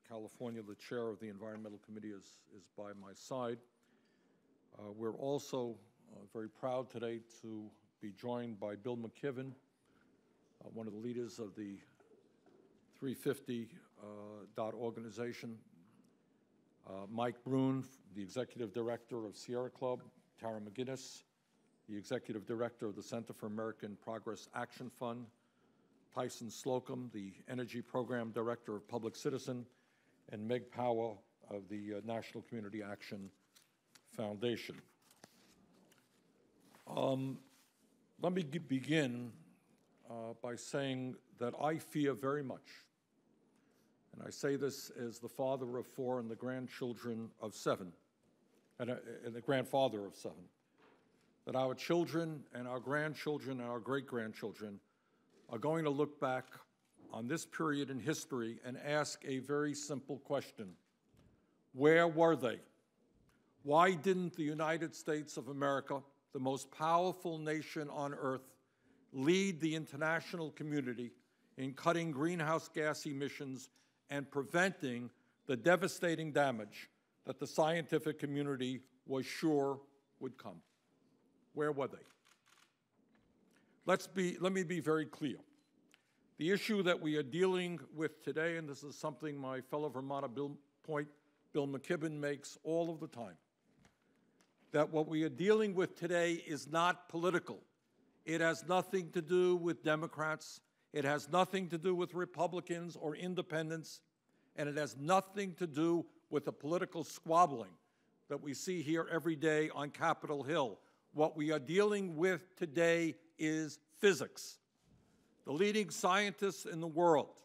California, the chair of the Environmental Committee, is by my side. We're also very proud today to be joined by Bill McKibben, one of the leaders of the 350 organization, Mike Brune, the executive director of Sierra Club, Tara McGuiness, the executive director of the Center for American Progress Action Fund, Tyson Slocum, the energy program director of Public Citizen, and Meg Power of the National Community Action Foundation. Let me begin by saying that I fear very much, and I say this as the father of 4 and the grandchildren of 7, and the grandfather of 7, that our children and our grandchildren and our great-grandchildren are going to look back on this period in history and ask a very simple question. Where were they? Why didn't the United States of America, the most powerful nation on earth, lead the international community in cutting greenhouse gas emissions and preventing the devastating damage that the scientific community was sure would come? Where were they? Let me be very clear. The issue that we are dealing with today, and this is something my fellow Vermonter Bill McKibben makes all of the time, that what we are dealing with today is not political. It has nothing to do with Democrats. It has nothing to do with Republicans or independents, and it has nothing to do with the political squabbling that we see here every day on Capitol Hill. What we are dealing with today is physics. The leading scientists in the world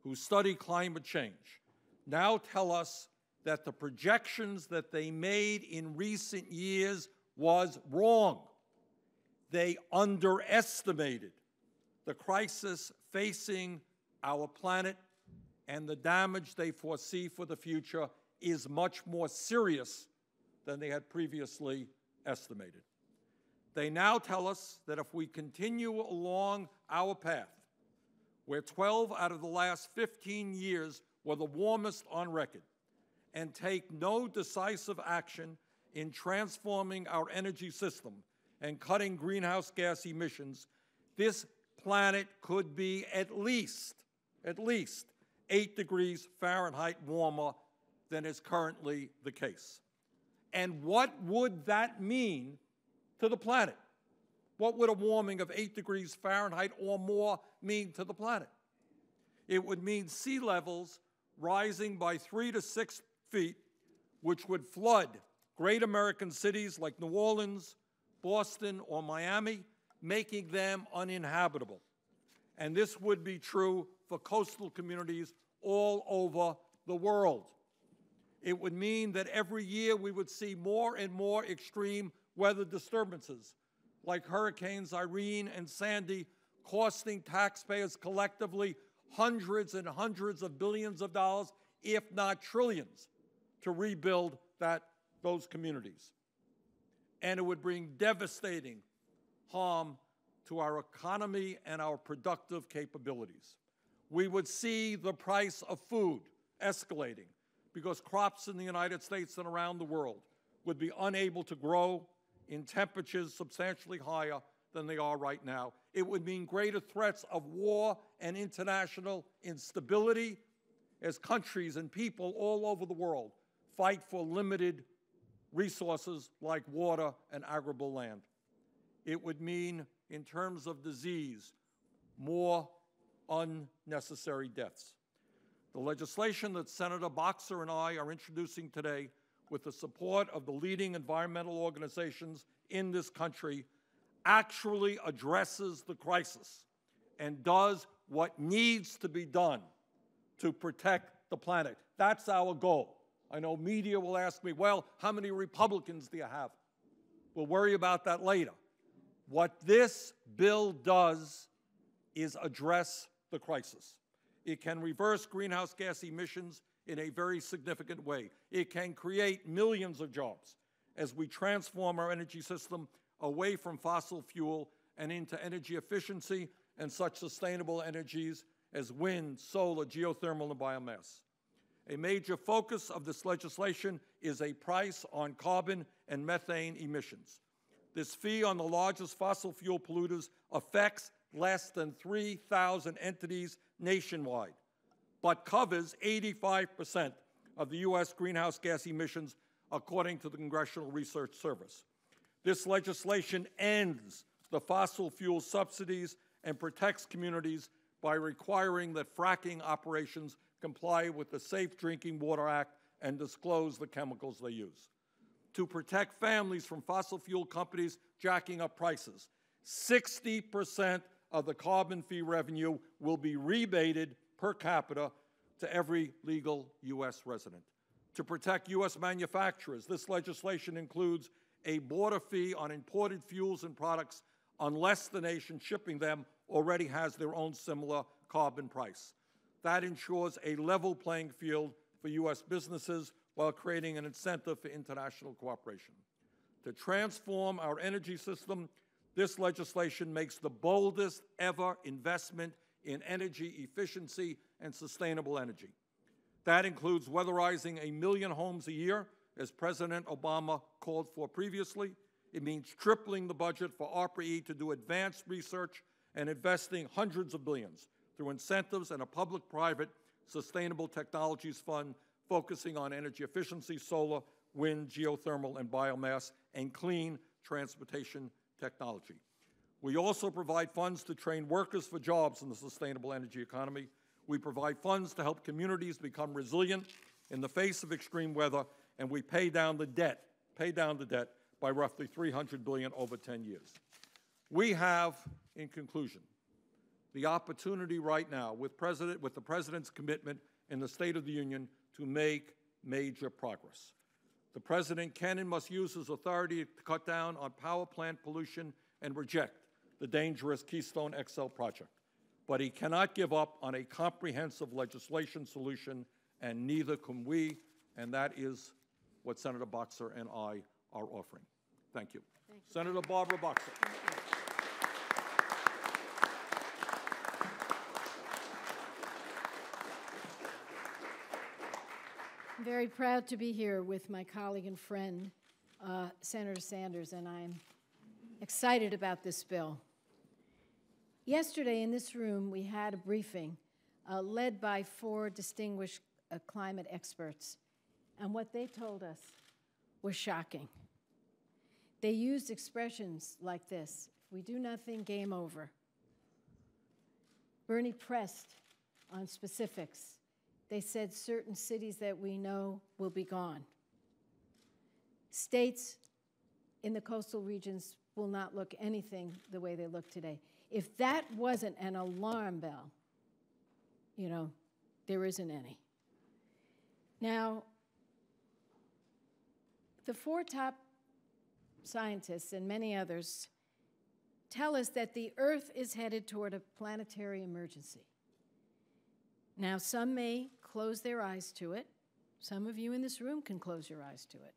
who study climate change now tell us that the projections that they made in recent years was wrong. They underestimated the crisis facing our planet, and the damage they foresee for the future is much more serious than they had previously estimated. They now tell us that if we continue along our path, where 12 out of the last 15 years were the warmest on record, and take no decisive action in transforming our energy system and cutting greenhouse gas emissions, this planet could be at least 8 degrees Fahrenheit warmer than is currently the case. And what would that mean to the planet? What would a warming of 8 degrees Fahrenheit or more mean to the planet? It would mean sea levels rising by 3 to 6 feet, which would flood great American cities like New Orleans, Boston, or Miami, making them uninhabitable. And this would be true for coastal communities all over the world. It would mean that every year we would see more and more extreme weather disturbances, like Hurricanes Irene and Sandy, costing taxpayers collectively hundreds and hundreds of billions of dollars, if not trillions, to rebuild those communities. And it would bring devastating harm to our economy and our productive capabilities. We would see the price of food escalating because crops in the United States and around the world would be unable to grow in temperatures substantially higher than they are right now. It would mean greater threats of war and international instability as countries and people all over the world fight for limited resources like water and arable land. It would mean, in terms of disease, more unnecessary deaths. The legislation that Senator Boxer and I are introducing today, with the support of the leading environmental organizations in this country, actually addresses the crisis and does what needs to be done to protect the planet. That's our goal. I know media will ask me, well, how many Republicans do you have? We'll worry about that later. What this bill does is address the crisis. It can reverse greenhouse gas emissions in a very significant way. It can create millions of jobs as we transform our energy system away from fossil fuel and into energy efficiency and such sustainable energies as wind, solar, geothermal, and biomass. A major focus of this legislation is a price on carbon and methane emissions. This fee on the largest fossil fuel polluters affects less than 3,000 entities nationwide, but covers 85% of the U.S. greenhouse gas emissions, according to the Congressional Research Service. This legislation ends the fossil fuel subsidies and protects communities by requiring that fracking operations comply with the Safe Drinking Water Act and disclose the chemicals they use. To protect families from fossil fuel companies jacking up prices, 60% of the carbon fee revenue will be rebated per capita to every legal U.S. resident. To protect U.S. manufacturers, this legislation includes a border fee on imported fuels and products unless the nation shipping them already has their own similar carbon price. That ensures a level playing field for U.S. businesses while creating an incentive for international cooperation. To transform our energy system, this legislation makes the boldest ever investment in energy efficiency and sustainable energy. That includes weatherizing 1 million homes a year, as President Obama called for previously. It means tripling the budget for ARPA-E to do advanced research and investing hundreds of billions through incentives and a public-private sustainable technologies fund focusing on energy efficiency, solar, wind, geothermal, and biomass, and clean transportation technology. We also provide funds to train workers for jobs in the sustainable energy economy. We provide funds to help communities become resilient in the face of extreme weather, and we pay down the debt by roughly $300 billion over 10 years. We have, in conclusion, the opportunity right now with the President's commitment in the State of the Union to make major progress. The President can and must use his authority to cut down on power plant pollution and reject the dangerous Keystone XL project. But he cannot give up on a comprehensive legislation solution, and neither can we, and that is what Senator Boxer and I are offering. Thank you. Thank you. Senator Barbara Boxer. I'm very proud to be here with my colleague and friend, Senator Sanders, and I'm excited about this bill. Yesterday in this room, we had a briefing led by 4 distinguished climate experts, and what they told us was shocking. They used expressions like this: if we do nothing, game over. Bernie pressed on specifics. They said certain cities that we know will be gone. States in the coastal regions will not look anything the way they look today. If that wasn't an alarm bell, you know, there isn't any. Now, the 4 top scientists and many others tell us that the Earth is headed toward a planetary emergency. Now, some may close their eyes to it. Some of you in this room can close your eyes to it,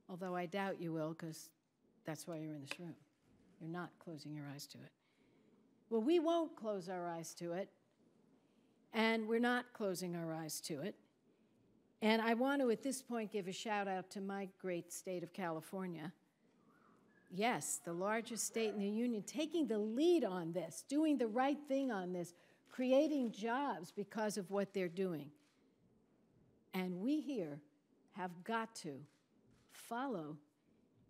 although I doubt you will, because that's why you're in this room. You're not closing your eyes to it. Well, we won't close our eyes to it, and we're not closing our eyes to it. And I want to, at this point, give a shout out to my great state of California. Yes, the largest state in the union, taking the lead on this, doing the right thing on this, creating jobs because of what they're doing. And we here have got to follow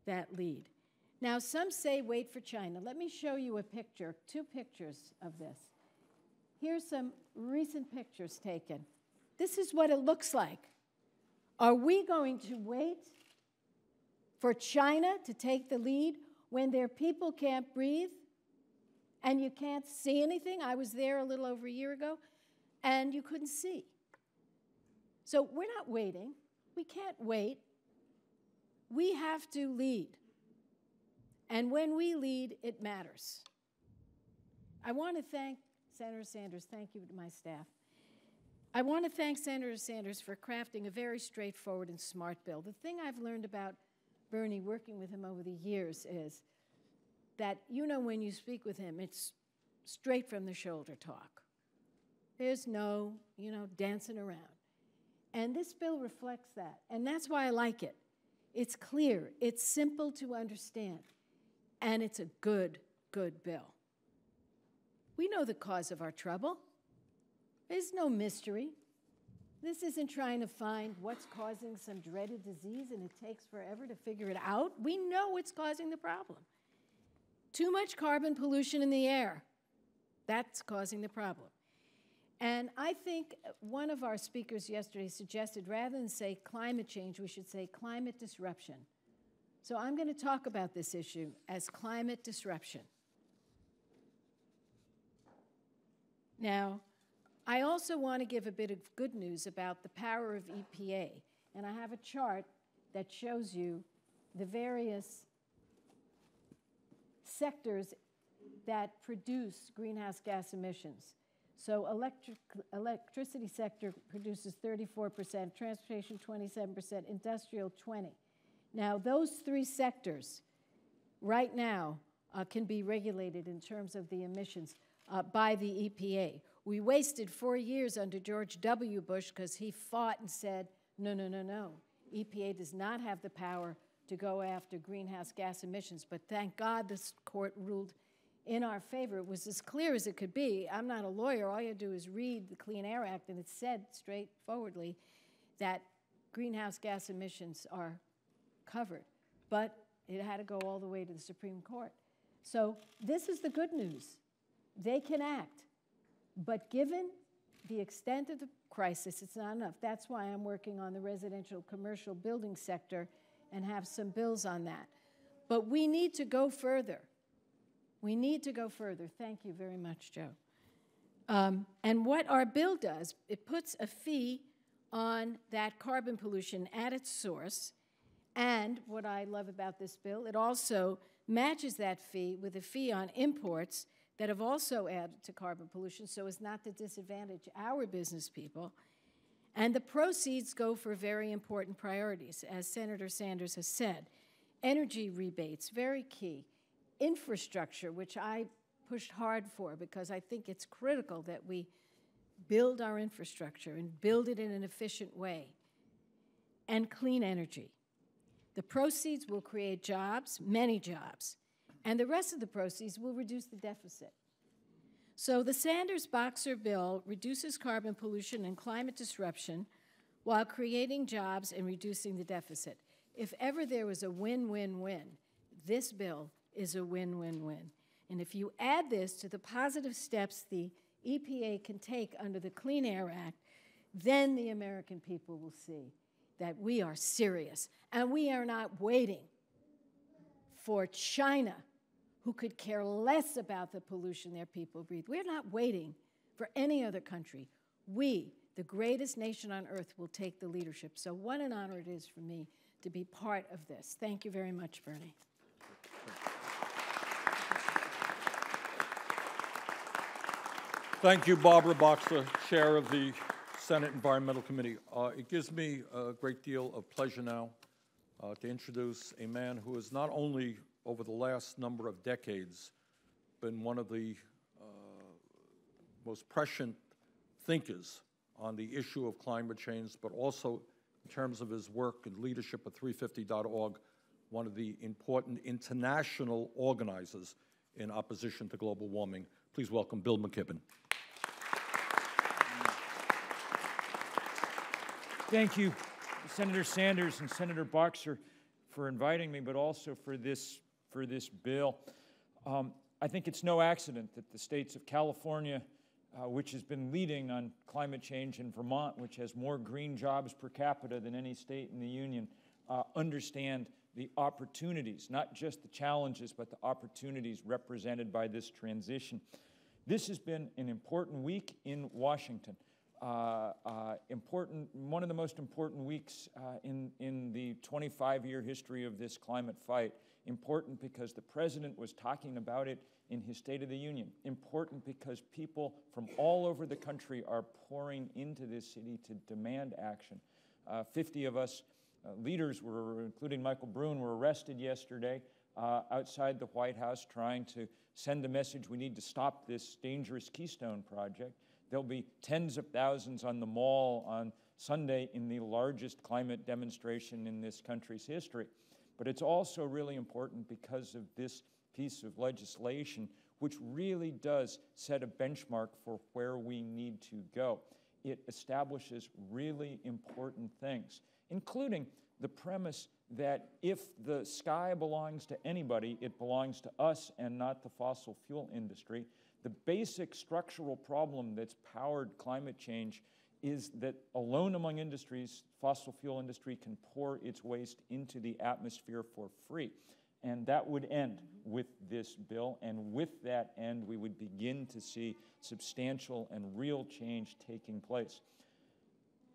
that lead. Now, some say wait for China. Let me show you a picture, 2 pictures of this. Here's some recent pictures taken. This is what it looks like. Are we going to wait for China to take the lead when their people can't breathe and you can't see anything? I was there a little over a year ago, and you couldn't see. So we're not waiting. We can't wait. We have to lead. And when we lead, it matters. I want to thank Senator Sanders. Thank you to my staff. I want to thank Senator Sanders for crafting a very straightforward and smart bill. The thing I've learned about Bernie, working with him over the years, is that, you know, when you speak with him, it's straight from the shoulder talk. There's no, dancing around. And this bill reflects that. And that's why I like it. It's clear, it's simple to understand, and it's a good, good bill. We know the cause of our trouble. There's no mystery. This isn't trying to find what's causing some dreaded disease and it takes forever to figure it out. We know what's causing the problem. Too much carbon pollution in the air. That's causing the problem. And I think one of our speakers yesterday suggested rather than say climate change, we should say climate disruption. So I'm going to talk about this issue as climate disruption. Now, I also want to give a bit of good news about the power of EPA. And I have a chart that shows you the various sectors that produce greenhouse gas emissions. So electricity sector produces 34%, transportation 27%, industrial 20%. Now, those three sectors right now can be regulated in terms of the emissions by the EPA. We wasted 4 years under George W. Bush because he fought and said, no, no, no, no. EPA does not have the power to go after greenhouse gas emissions. But thank God this court ruled in our favor. It was as clear as it could be. I'm not a lawyer. All you do is read the Clean Air Act, and it said straightforwardly that greenhouse gas emissions are covered. But it had to go all the way to the Supreme Court. So this is the good news. They can act. But given the extent of the crisis, it's not enough. That's why I'm working on the residential commercial building sector and have some bills on that. But we need to go further. We need to go further. Thank you very much, Joe. And what our bill does, it puts a fee on that carbon pollution at its source. And what I love about this bill, it also matches that fee with a fee on imports that have also added to carbon pollution so as not to disadvantage our business people. And the proceeds go for very important priorities, as Senator Sanders has said. Energy rebates, very key. Infrastructure, which I pushed hard for because I think it's critical that we build our infrastructure and build it in an efficient way. And clean energy. The proceeds will create jobs, many jobs, and the rest of the proceeds will reduce the deficit. So the Sanders-Boxer bill reduces carbon pollution and climate disruption while creating jobs and reducing the deficit. If ever there was a win-win-win, this bill is a win-win-win. And if you add this to the positive steps the EPA can take under the Clean Air Act, then the American people will see that we are serious. And we are not waiting for China, who could care less about the pollution their people breathe. We're not waiting for any other country. We, the greatest nation on earth, will take the leadership. So what an honor it is for me to be part of this. Thank you very much, Bernie. Thank you, Barbara Boxer, Chair of the Senate Environmental Committee. It gives me a great deal of pleasure now to introduce a man who has not only over the last number of decades been one of the most prescient thinkers on the issue of climate change, but also in terms of his work and leadership at 350.org, one of the important international organizers in opposition to global warming. Please welcome Bill McKibben. Thank you, Senator Sanders and Senator Boxer, for inviting me, but also for this bill. I think it's no accident that the states of California, which has been leading on climate change, and Vermont, which has more green jobs per capita than any state in the union, understand the opportunities, not just the challenges, but the opportunities represented by this transition. This has been an important week in Washington. One of the most important weeks in the 25-year history of this climate fight. Important because the President was talking about it in his State of the Union. Important because people from all over the country are pouring into this city to demand action. 50 of us leaders, including Michael Brune, were arrested yesterday outside the White House trying to send a message we need to stop this dangerous Keystone project. There'll be tens of thousands on the Mall on Sunday in the largest climate demonstration in this country's history. But it's also really important because of this piece of legislation, which really does set a benchmark for where we need to go. It establishes really important things, including the premise that if the sky belongs to anybody, it belongs to us and not the fossil fuel industry. The basic structural problem that's powered climate change is that alone among industries, fossil fuel industry can pour its waste into the atmosphere for free. And that would end with this bill, and with that end, we would begin to see substantial and real change taking place.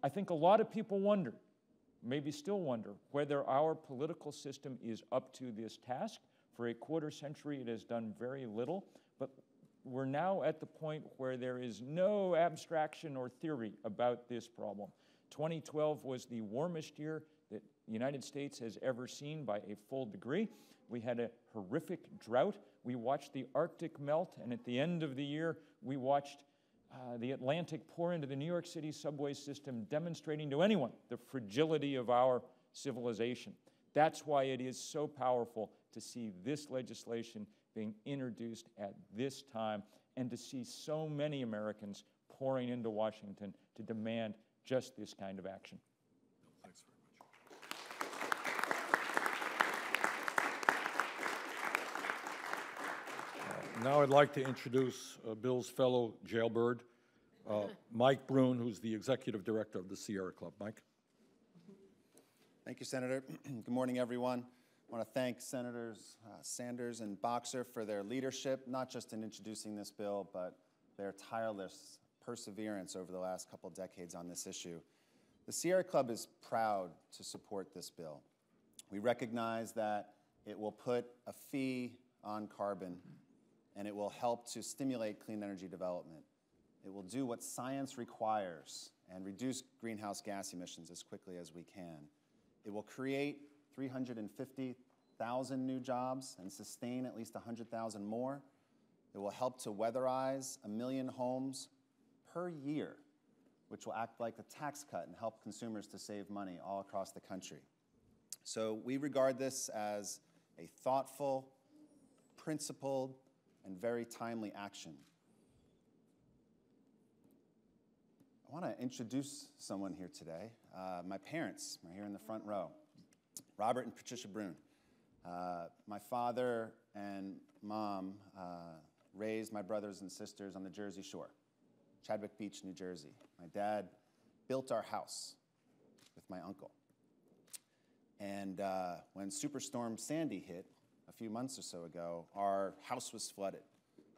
I think a lot of people wonder, maybe still wonder, whether our political system is up to this task. For a quarter century, it has done very little, but we're now at the point where there is no abstraction or theory about this problem. 2012 was the warmest year that the United States has ever seen by a full degree. We had a horrific drought. We watched the Arctic melt, and at the end of the year, we watched the Atlantic pour into the New York City subway system, demonstrating to anyone the fragility of our civilization. That's why it is so powerful to see this legislation being introduced at this time, and to see so many Americans pouring into Washington to demand just this kind of action. Thanks very much. Now I'd like to introduce Bill's fellow jailbird, Mike Brune, who's the Executive Director of the Sierra Club. Mike. Thank you, Senator. Good morning, everyone. I want to thank Senators Sanders and Boxer for their leadership, not just in introducing this bill, but their tireless perseverance over the last couple decades on this issue. The Sierra Club is proud to support this bill. We recognize that it will put a fee on carbon, and it will help to stimulate clean energy development. It will do what science requires and reduce greenhouse gas emissions as quickly as we can. It will create 350,000 new jobs and sustain at least 100,000 more. It will help to weatherize 1 million homes per year, which will act like a tax cut and help consumers to save money all across the country. So we regard this as a thoughtful, principled, and very timely action. I want to introduce someone here today. My parents are here in the front row. Robert and Patricia Brune. My father and mom raised my brothers and sisters on the Jersey Shore, Chadwick Beach, New Jersey. My dad built our house with my uncle. And when Superstorm Sandy hit a few months or so ago, our house was flooded.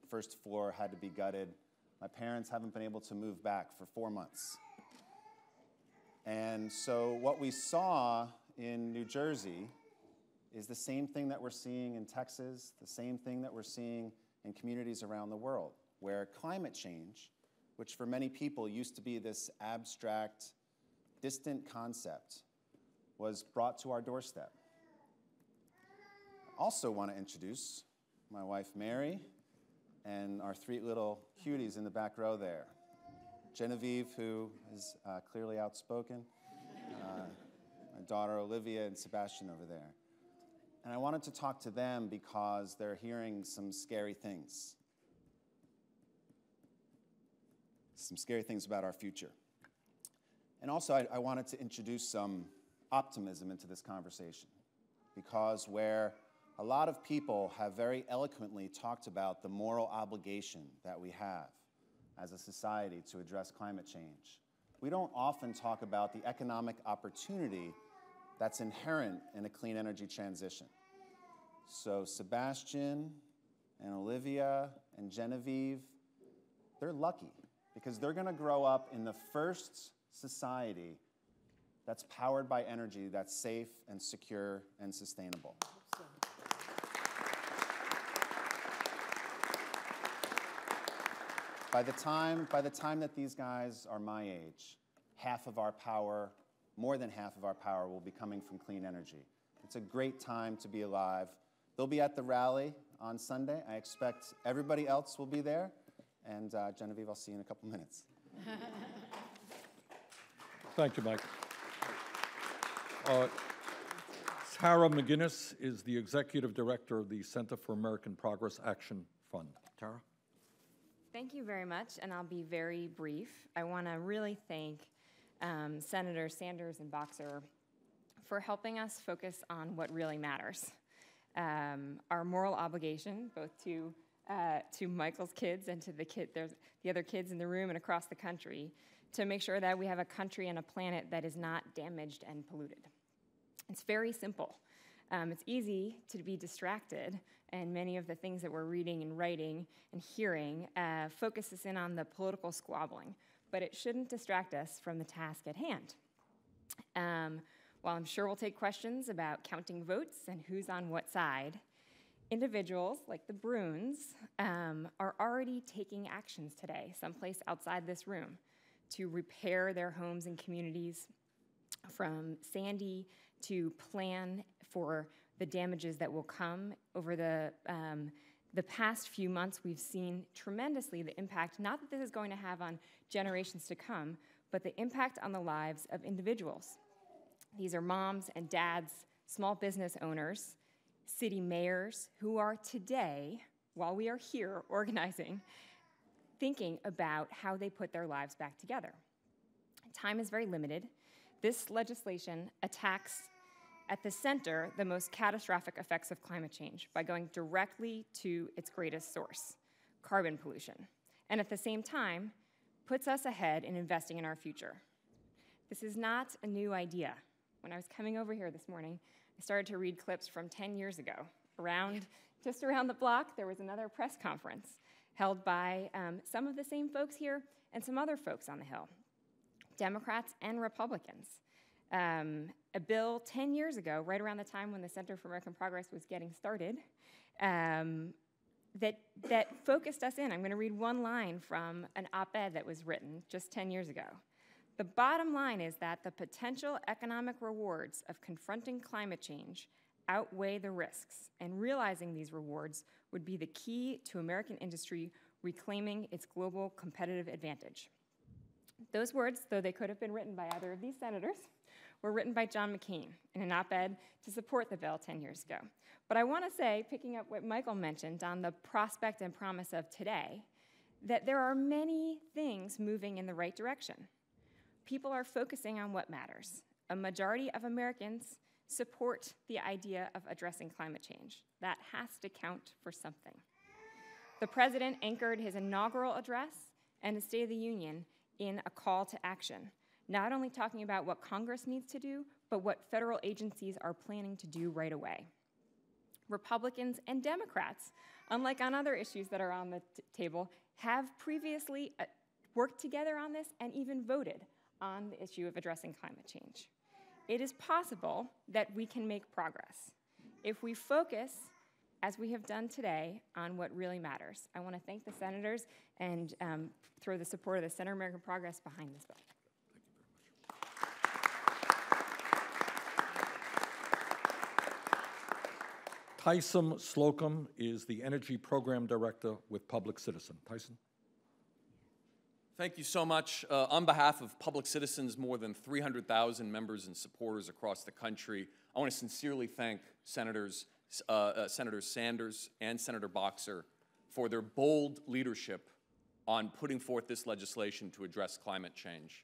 First floor had to be gutted. My parents haven't been able to move back for 4 months. And so what we saw in New Jersey is the same thing that we're seeing in Texas, the same thing that we're seeing in communities around the world, where climate change, which for many people used to be this abstract, distant concept, was brought to our doorstep. I also want to introduce my wife, Mary, and our 3 little cuties in the back row there. Genevieve, who is clearly outspoken, my daughter Olivia, and Sebastian over there. And I wanted to talk to them because they're hearing some scary things. Some scary things about our future. And also, I wanted to introduce some optimism into this conversation, because where a lot of people have very eloquently talked about the moral obligation that we have as a society to address climate change, we don't often talk about the economic opportunity that's inherent in a clean energy transition. So Sebastian and Olivia and Genevieve, they're lucky because they're going to grow up in the first society that's powered by energy that's safe and secure and sustainable. By the time that these guys are my age, half of our power, more than half of our power, will be coming from clean energy. It's a great time to be alive. They'll be at the rally on Sunday. I expect everybody else will be there. And Genevieve, I'll see you in a couple minutes. Thank you, Mike. Tara McGuiness is the Executive Director of the Center for American Progress Action Fund. Tara? Thank you very much, and I'll be very brief. I want to really thank Senators Sanders and Boxer for helping us focus on what really matters. Our moral obligation, both to Michael's kids and to the other kids in the room and across the country, to make sure that we have a country and a planet that is not damaged and polluted. It's very simple. It's easy to be distracted, and many of the things that we're reading and writing and hearing focus us in on the political squabbling, but it shouldn't distract us from the task at hand. While I'm sure we'll take questions about counting votes and who's on what side, individuals like the Brunes are already taking actions today, someplace outside this room, to repair their homes and communities, from Sandy to plan for the damages that will come. Over the past few months, we've seen tremendously the impact, not that this is going to have on generations to come, but the impact on the lives of individuals. These are moms and dads, small business owners, city mayors who are today, while we are here organizing, thinking about how they put their lives back together. Time is very limited. This legislation attacks at the center the most catastrophic effects of climate change by going directly to its greatest source, carbon pollution, and at the same time puts us ahead in investing in our future. This is not a new idea. When I was coming over here this morning, I started to read clips from 10 years ago. Just around the block, there was another press conference held by some of the same folks here and some other folks on the Hill, Democrats and Republicans. A bill 10 years ago, right around the time when the Center for American Progress was getting started, that focused us in. I'm going to read one line from an op-ed that was written just 10 years ago. The bottom line is that the potential economic rewards of confronting climate change outweigh the risks, and realizing these rewards would be the key to American industry reclaiming its global competitive advantage. Those words, though they could have been written by either of these senators, were written by John McCain in an op-ed to support the bill 10 years ago. But I want to say, picking up what Michael mentioned on the prospect and promise of today, that there are many things moving in the right direction. People are focusing on what matters. A majority of Americans support the idea of addressing climate change. That has to count for something. The president anchored his inaugural address and his State of the Union in a call to action, not only talking about what Congress needs to do, but what federal agencies are planning to do right away. Republicans and Democrats, unlike on other issues that are on the table, have previously worked together on this and even voted on the issue of addressing climate change. It is possible that we can make progress if we focus, as we have done today, on what really matters. I want to thank the senators and throw the support of the Center for American Progress behind this bill. Tyson Slocum is the Energy Program Director with Public Citizen. Tyson? Thank you so much. On behalf of Public Citizens, more than 300,000 members and supporters across the country, I want to sincerely thank Senators Sanders and Senator Boxer for their bold leadership on putting forth this legislation to address climate change.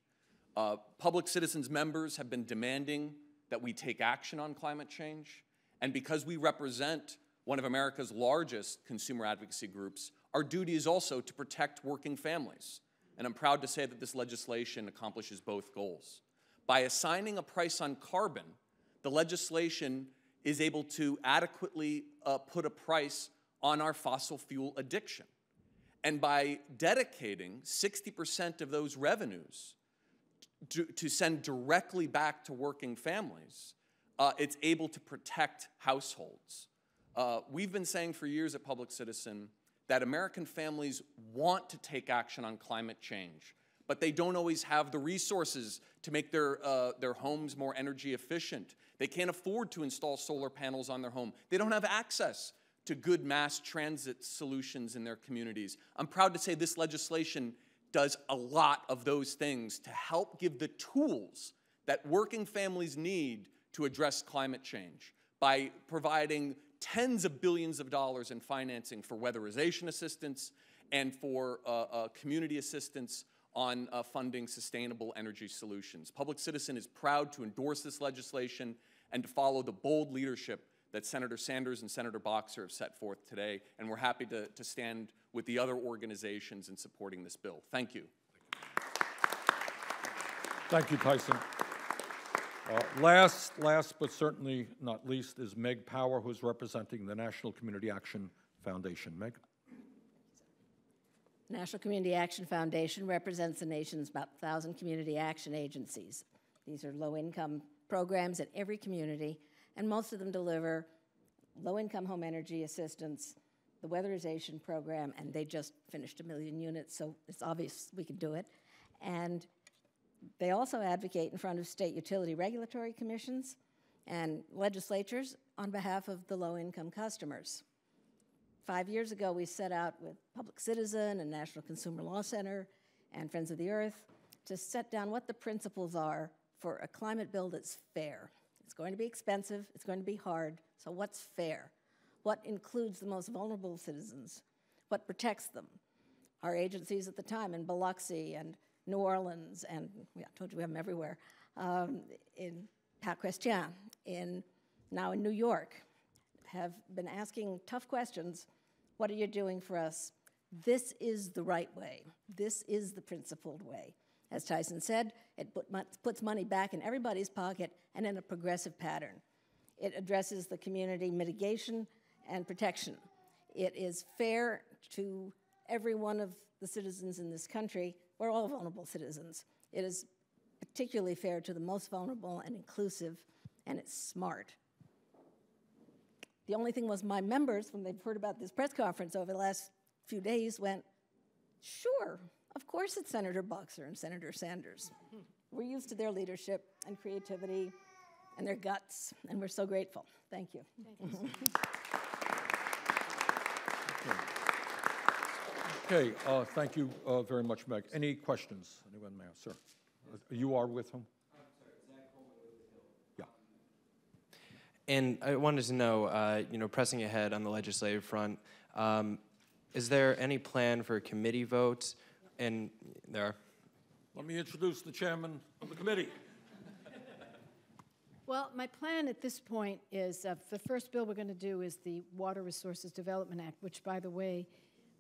Public Citizens members have been demanding that we take action on climate change, and because we represent one of America's largest consumer advocacy groups, our duty is also to protect working families. And I'm proud to say that this legislation accomplishes both goals. By assigning a price on carbon, the legislation is able to adequately put a price on our fossil fuel addiction. And by dedicating 60% of those revenues to send directly back to working families, it's able to protect households. We've been saying for years at Public Citizen that American families want to take action on climate change, but they don't always have the resources to make their homes more energy efficient. They can't afford to install solar panels on their home. They don't have access to good mass transit solutions in their communities. I'm proud to say this legislation does a lot of those things to help give the tools that working families need to address climate change by providing tens of billions of dollars in financing for weatherization assistance and for community assistance on funding sustainable energy solutions. Public Citizen is proud to endorse this legislation and to follow the bold leadership that Senator Sanders and Senator Boxer have set forth today, and we're happy to stand with the other organizations in supporting this bill. Thank you. Thank you, Tyson. Last but certainly not least is Meg Power, who's representing the National Community Action Foundation. Meg? National Community Action Foundation represents the nation's about 1,000 community action agencies. These are low-income programs at every community, and most of them deliver low-income home energy assistance, the weatherization program, and they just finished 1 million units, so it's obvious we can do it. And they also advocate in front of state utility regulatory commissions and legislatures on behalf of the low-income customers. 5 years ago, we set out with Public Citizen and National Consumer Law Center and Friends of the Earth to set down what the principles are for a climate bill that's fair. It's going to be expensive, it's going to be hard, so what's fair? What includes the most vulnerable citizens? What protects them? Our agencies at the time in Biloxi and New Orleans, and I told you we have them everywhere, in Pat Christian, now in New York, have been asking tough questions. What are you doing for us? This is the right way. This is the principled way. As Tyson said, it puts money back in everybody's pocket and in a progressive pattern. It addresses the community mitigation and protection. It is fair to every one of the citizens in this country. We're all vulnerable citizens. It is particularly fair to the most vulnerable and inclusive, and it's smart. The only thing was my members, when they've heard about this press conference over the last few days, went, sure, of course it's Senator Boxer and Senator Sanders. We're used to their leadership and creativity and their guts, and we're so grateful. Thank you. Thank you. Okay, thank you very much, Meg. Any questions? Anyone may have? Sir, you are with whom? I'm sorry, Zach Coleman with the Hill. Yeah. And I wanted to know, pressing ahead on the legislative front, is there any plan for committee votes? And there are. Let me introduce the chairman of the committee. Well, my plan at this point is the first bill we're going to do is the Water Resources Development Act, which, by the way,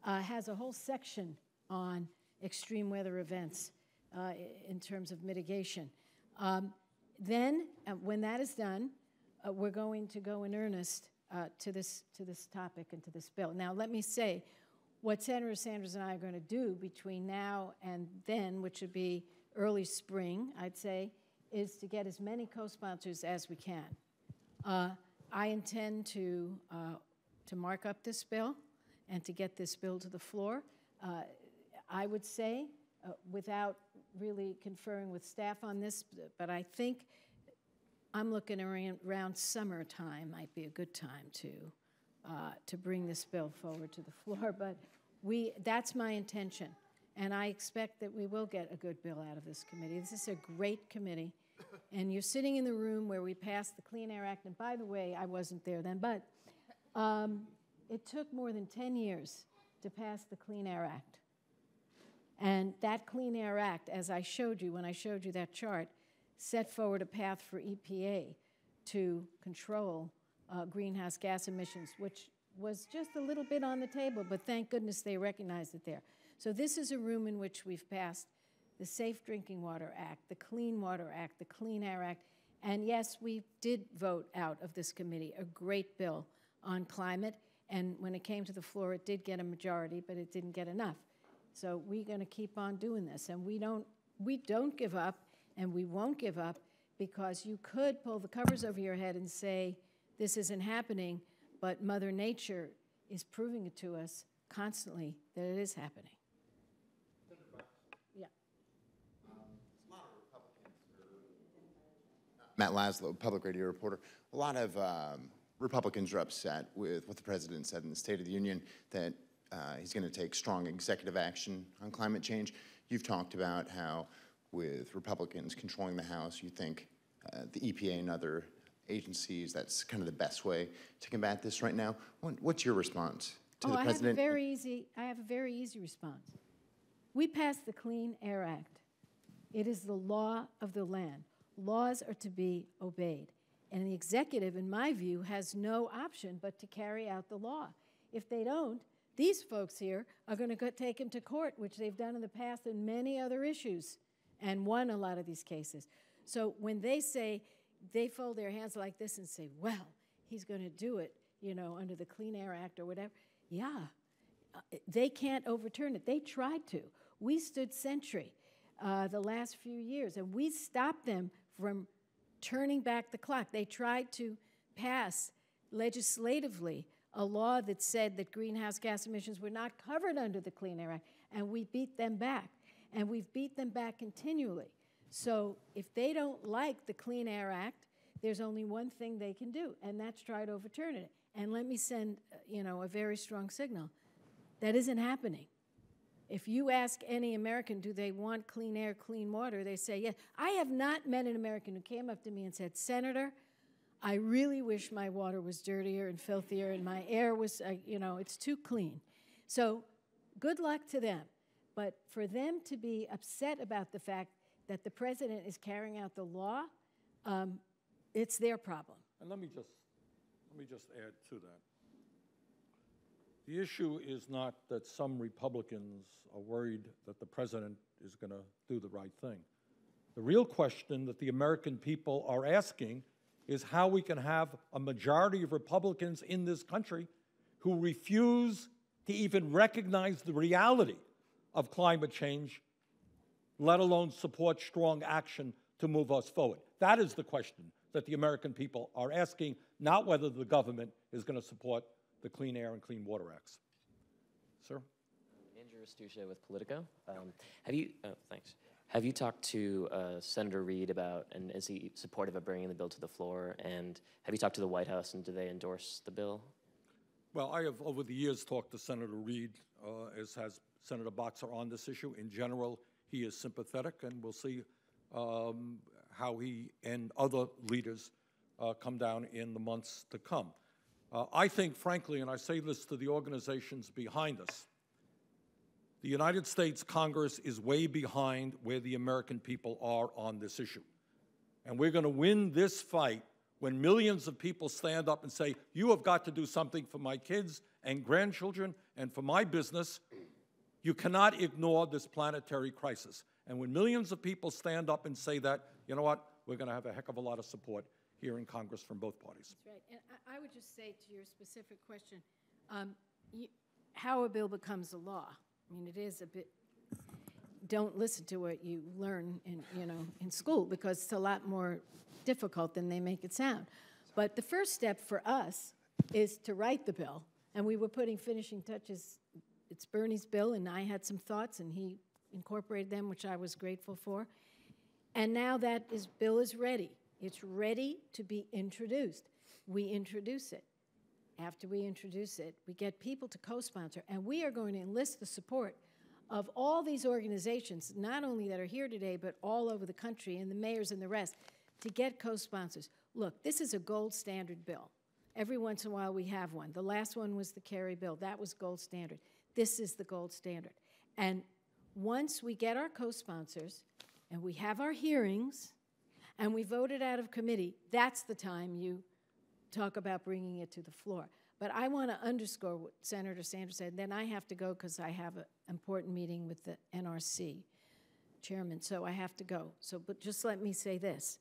has a whole section on extreme weather events in terms of mitigation. Then, when that is done, we're going to go in earnest to this topic and to this bill. Now, let me say, what Senator Sanders and I are going to do between now and then, which would be early spring, I'd say, is to get as many co-sponsors as we can. I intend to mark up this bill and to get this bill to the floor. I would say, without really conferring with staff on this, but I think I'm looking around summertime might be a good time to bring this bill forward to the floor. But that's my intention, and I expect that we will get a good bill out of this committee. This is a great committee, and you're sitting in the room where we passed the Clean Air Act. And by the way, I wasn't there then, but it took more than 10 years to pass the Clean Air Act. And that Clean Air Act, as I showed you when I showed you that chart, set forward a path for EPA to control greenhouse gas emissions, which was just a little bit on the table, but thank goodness they recognized it there. So this is a room in which we've passed the Safe Drinking Water Act, the Clean Water Act, the Clean Air Act, and yes, we did vote out of this committee a great bill on climate, and when it came to the floor, it did get a majority, but it didn't get enough. So we're going to keep on doing this, and we don't give up, and we won't give up, because you could pull the covers over your head and say, this isn't happening, but Mother Nature is proving it to us constantly that it is happening. Yeah. Matt Laszlo, public radio reporter. A lot of Republicans are upset with what the president said in the State of the Union, that he's going to take strong executive action on climate change. You've talked about how with Republicans controlling the House, you think the EPA and other agencies, that's kind of the best way to combat this right now. What's your response to the president? I have a very easy response. We passed the Clean Air Act. It is the law of the land. Laws are to be obeyed. And the executive, in my view, has no option but to carry out the law. If they don't, these folks here are going to take him to court, which they've done in the past in many other issues, and won a lot of these cases. So when they say, they fold their hands like this and say, well, he's going to do it, you know, under the Clean Air Act or whatever, yeah, they can't overturn it. They tried to. We stood sentry the last few years, and we stopped them from turning back the clock. They tried to pass legislatively a law that said that greenhouse gas emissions were not covered under the Clean Air Act, and we beat them back. And we've beat them back continually. So if they don't like the Clean Air Act, there's only one thing they can do, and that's try to overturn it. And let me send, you know, a very strong signal. That isn't happening. If you ask any American, do they want clean air, clean water, they say yes. I have not met an American who came up to me and said, Senator, I really wish my water was dirtier and filthier and my air was, you know, it's too clean. So good luck to them. But for them to be upset about the fact that the president is carrying out the law, it's their problem. And let me just add to that. The issue is not that some Republicans are worried that the president is going to do the right thing. The real question that the American people are asking is how we can have a majority of Republicans in this country who refuse to even recognize the reality of climate change, let alone support strong action to move us forward. That is the question that the American people are asking, not whether the government is going to support the Clean Air and Clean Water Acts. Sir? Andrew Restuccia with Politico. Thanks. Have you talked to Senator Reid about, and is he supportive of bringing the bill to the floor? And have you talked to the White House, and do they endorse the bill? Well, I have over the years talked to Senator Reid, as has Senator Boxer, on this issue. In general, he is sympathetic, and we'll see how he and other leaders come down in the months to come. I think, frankly, and I say this to the organizations behind us, the United States Congress is way behind where the American people are on this issue. And we're going to win this fight when millions of people stand up and say, you have got to do something for my kids and grandchildren and for my business. You cannot ignore this planetary crisis. And when millions of people stand up and say that, you know what, we're going to have a heck of a lot of support here in Congress from both parties. That's right. And I would just say to your specific question, how a bill becomes a law. I mean, it is a bit, don't listen to what you learn in school, because it's a lot more difficult than they make it sound. But the first step for us is to write the bill. And we were putting finishing touches. It's Bernie's bill, and I had some thoughts, and he incorporated them, which I was grateful for. And now that bill is ready. It's ready to be introduced. We introduce it. After we introduce it, we get people to co-sponsor, and we are going to enlist the support of all these organizations, not only that are here today, but all over the country, and the mayors and the rest, to get co-sponsors. Look, this is a gold standard bill. Every once in a while we have one. The last one was the Kerry bill. That was gold standard. This is the gold standard. And once we get our co-sponsors, and we have our hearings, and we vote it out of committee, that's the time you talk about bringing it to the floor. But I want to underscore what Senator Sanders said, and then I have to go because I have an important meeting with the NRC chairman, so I have to go. But just let me say this.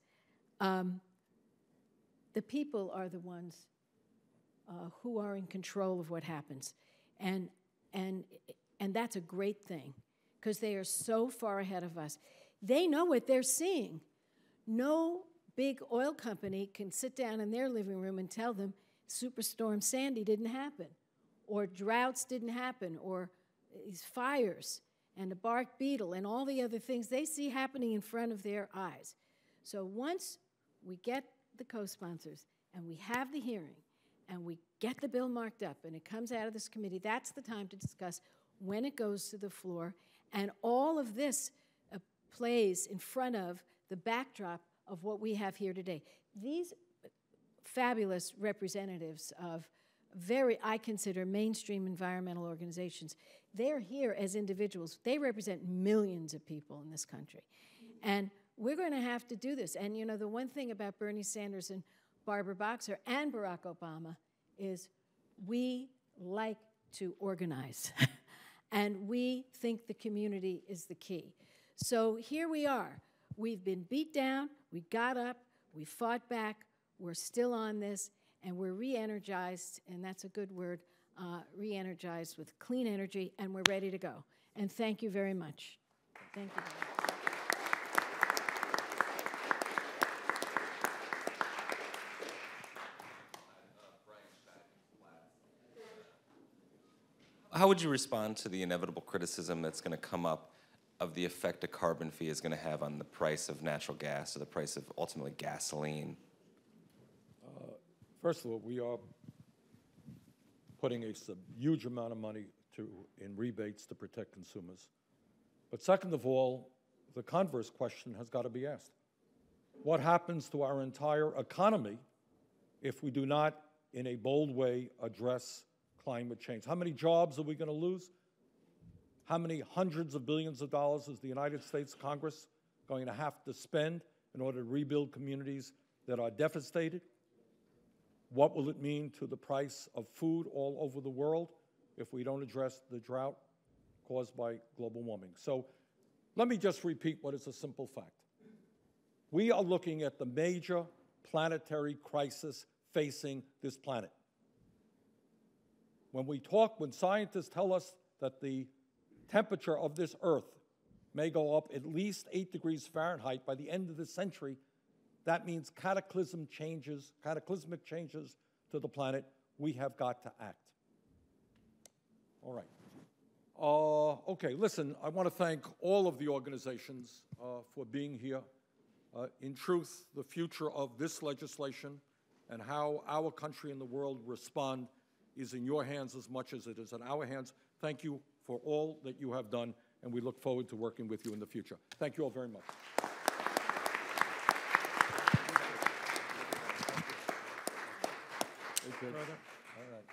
The people are the ones who are in control of what happens. And that's a great thing, because they are so far ahead of us. They know what they're seeing. No big oil company can sit down in their living room and tell them Superstorm Sandy didn't happen, or droughts didn't happen, or these fires and the bark beetle and all the other things they see happening in front of their eyes. So once we get the co-sponsors and we have the hearing and we get the bill marked up and it comes out of this committee, that's the time to discuss when it goes to the floor And all of this plays in front of the backdrop of what we have here today. These fabulous representatives of I consider mainstream environmental organizations, they're here as individuals. They represent millions of people in this country. And we're going to have to do this. And you know, the one thing about Bernie Sanders and Barbara Boxer and Barack Obama is we like to organize. And we think the community is the key. So here we are. We've been beat down, we got up, we fought back, we're still on this, and we're re-energized, and that's a good word, re-energized with clean energy, and we're ready to go. And thank you very much. Thank you. How would you respond to the inevitable criticism that's going to come up of the effect a carbon fee is going to have on the price of natural gas or the price of ultimately gasoline? First of all, we are putting a huge amount of money in rebates to protect consumers. But second of all, the converse question has got to be asked. What happens to our entire economy if we do not, in a bold way, address climate change? How many jobs are we going to lose? How many hundreds of billions of dollars is the United States Congress going to have to spend in order to rebuild communities that are devastated? What will it mean to the price of food all over the world if we don't address the drought caused by global warming? So let me just repeat what is a simple fact. We are looking at the major planetary crisis facing this planet. When scientists tell us that the temperature of this Earth may go up at least 8 degrees Fahrenheit by the end of the century, that means cataclysmic changes to the planet. We have got to act. All right. Okay, listen, I want to thank all of the organizations for being here. In truth, the future of this legislation and how our country and the world respond is in your hands as much as it is in our hands. Thank you for all that you have done, and we look forward to working with you in the future. Thank you all very much. All right.